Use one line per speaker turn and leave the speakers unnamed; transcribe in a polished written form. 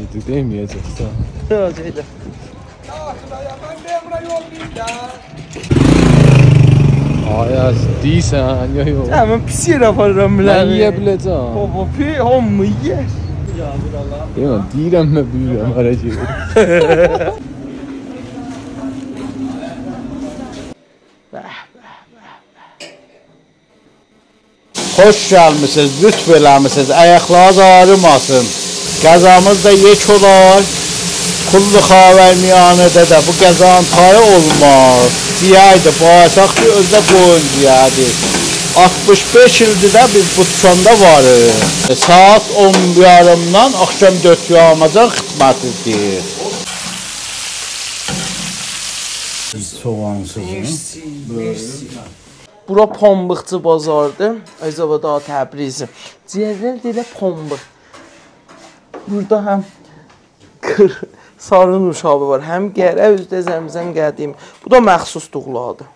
idi, deməyəcəksən.
Yox, elə.
Ay, deyirsən, yox.
Mən pis yerə aparıram
Mən yeyə biləcəm.
Baba, hamı yer. Ya, buralar.
Yox, deyirəm mən büyürəm, hara gedir.
Hoş gəlmisiniz, lütf eləmisiniz, ayaqlarınız ağrımasın. Qəzamız da yek olar. Kullu Xavərmiyanədə də bu qəzanın tayı olmaz. Ciyaydı, bağırsaqdır, özdə qoyun ciyaydı. 65 ildir də biz bu dükkanda varıq. Saat 10:30-dan axşam 4:00-can xidmətidir. Soğansız.
Bura pambıqçı bazardır. Ayzavada Təbrizi. Ciyərlər də elə pambıq. Burada həm sarı nuşabı var, həm qərə, özdə zəmzəm qədim. Bu da məxsus doğladır.